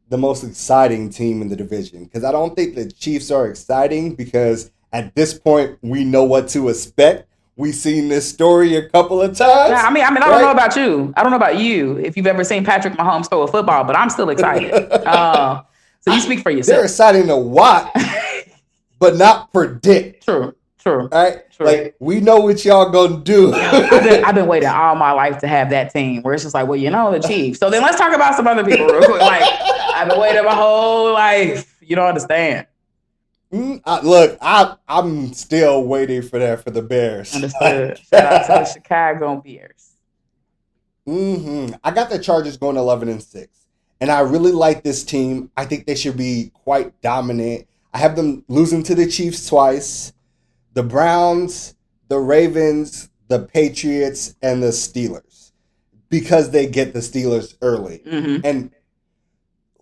the most exciting team in the division, because I don't think the Chiefs are exciting because at this point we know what to expect. We've seen this story a couple of Yeah, times, I don't know right? about you. I don't know about you if you've ever seen Patrick Mahomes throw a football, but I'm still excited. So you speak for They're yourself. exciting to watch, but not predict. True, true, Right? true. Like we know what y'all gonna do. Yo, I've been waiting all my life to have that team where it's just like, well, the Chiefs. So then let's talk about some other people real quick. Like I've been waiting my whole life. You don't understand. I'm still waiting for that for the Bears. Understood. Shout out to the Chicago Bears. I got the Chargers going 11-6, and I really like this team. I think they should be quite dominant. I have them losing to the Chiefs twice, the Browns, the Ravens, the Patriots, and the Steelers, because they get the Steelers early. And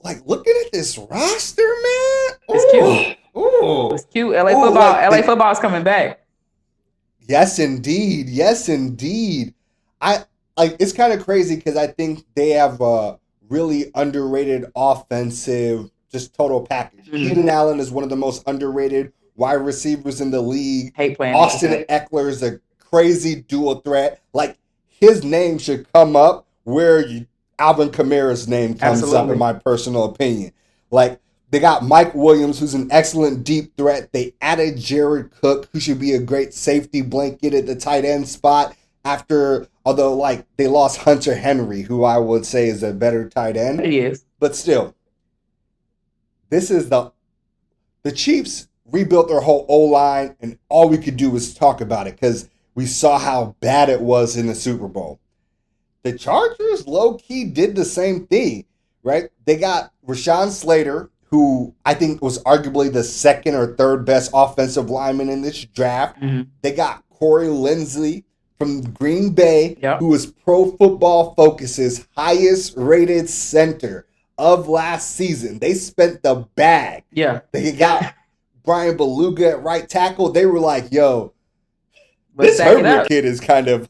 like looking at this roster, man, it's cute. Ooh, it's cute. LA football is coming back. Yes, indeed. Yes, indeed. It's kind of crazy because I think they have a really underrated offensive, just total package. Keenan Allen is one of the most underrated wide receivers in the league. Hate playing Austin Eckler is a crazy dual threat. Like his name should come up where Alvin Kamara's name comes up, in my personal opinion. Like they got Mike Williams, who's an excellent deep threat. They added Jared Cook, who should be a great safety blanket at the tight end spot. Although they lost Hunter Henry, who I would say is a better tight end. He is. But still, this is the Chiefs rebuilt their whole O-line, and all we could do was talk about it because we saw how bad it was in the Super Bowl. The Chargers low-key did the same thing, right? They got Rashawn Slater, who I think was arguably the second or third best offensive lineman in this draft. They got Corey Linsley from Green Bay, who was Pro Football Focus's highest rated center of last season. They spent the bag. Yeah. They got Brian Beluga at right tackle. They were like, yo, this Herbert kid is kind of...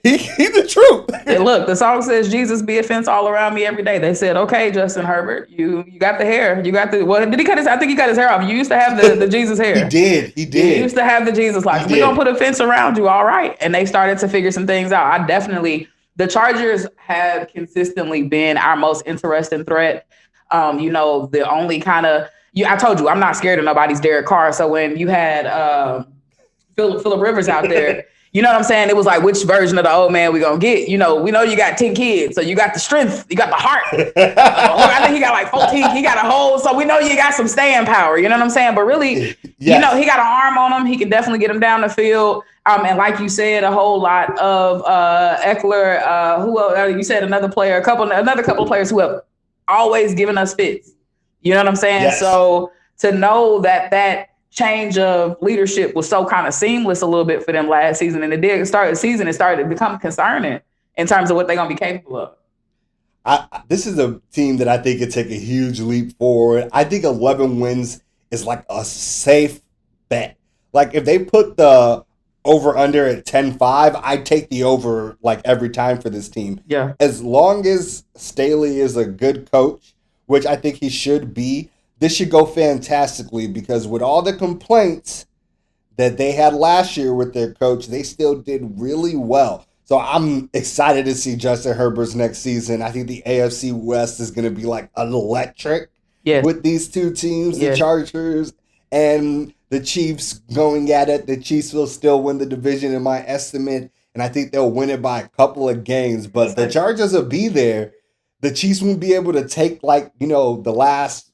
He's the truth. And look, the song says, Jesus be a fence all around me every day. They said, okay, Justin Herbert, you got the hair. You got the, did he cut his, I think he cut his hair off. You used to have the Jesus hair. He did. You used to have the Jesus locks. We're going to put a fence around you. All right. And they started to figure some things out. The Chargers have consistently been our most interesting threat. The only kind of, I told you, I'm not scared of nobody's Derek Carr. So when you had Phillip Rivers out there, you know what I'm saying? It was like, which version of the old man we gonna get? We know you got 10 kids, so you got the strength, you got the heart. I think he got like 14. He got a whole, so we know you got some staying power. You know what I'm saying? But really, he got an arm on him. He can definitely get him down the field. And like you said, a whole lot of Eckler. Who else? You said another couple of players who have always given us fits. You know what I'm saying? Yes. So to know that change of leadership was so kind of seamless a little bit for them last season, and it did start the season. It started to become concerning in terms of what they're going to be capable of. This is a team that I think could take a huge leap forward. I think 11 wins is like a safe bet. Like if they put the over under at 10-5, I'd take the over like every time for this team. Yeah. As long as Staley is a good coach, which I think he should be, this should go fantastically because with all the complaints that they had last year with their coach, they still did really well. So I'm excited to see Justin Herbert's next season. I think the AFC West is going to be like electric with these two teams, the Chargers and the Chiefs going at it. The Chiefs will still win the division in my estimate, and I think they'll win it by a couple of games. But the Chargers will be there. The Chiefs won't be able to take the last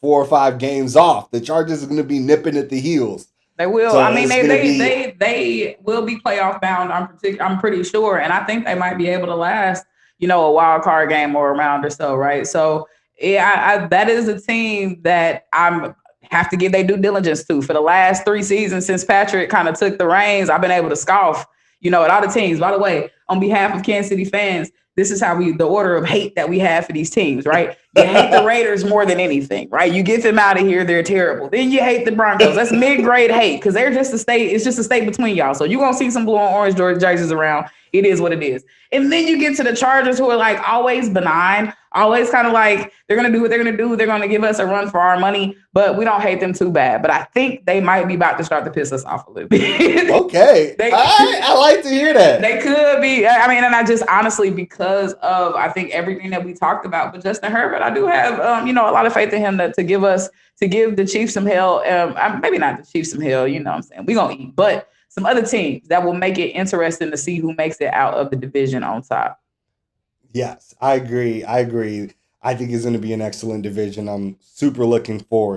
4 or 5 games off. The Chargers are going to be nipping at the heels. They will. So they will be playoff bound. I'm pretty sure, and I think they might be able to last, a wild card game or a round or so, right? So that is a team that I'm have to give their due diligence to. For the last 3 seasons since Patrick kind of took the reins, I've been able to scoff, at all the teams. By the way, on behalf of Kansas City fans, this is how the order of hate that we have for these teams, right? You hate the Raiders more than anything, right? You get them out of here, they're terrible. Then you hate the Broncos. That's mid-grade hate because they're just a state. It's just a state between y'all. So you're going to see some blue and orange jerseys around. It is what it is. And then you get to the Chargers, who are like always benign, always kind of like, they're going to do what they're going to do. They're going to give us a run for our money, but we don't hate them too bad. But I think they might be about to start to piss us off a little bit. Okay. I like to hear that. They could be. I mean, and I just honestly, because of, I think, everything that we talked about, but Justin Herbert, I do have, a lot of faith in him to give the Chiefs some hell. Maybe not the Chiefs some hell, you know what I'm saying? We're going to eat, but some other teams that will make it interesting to see who makes it out of the division on top. Yes, I agree. I think it's going to be an excellent division. I'm super looking forward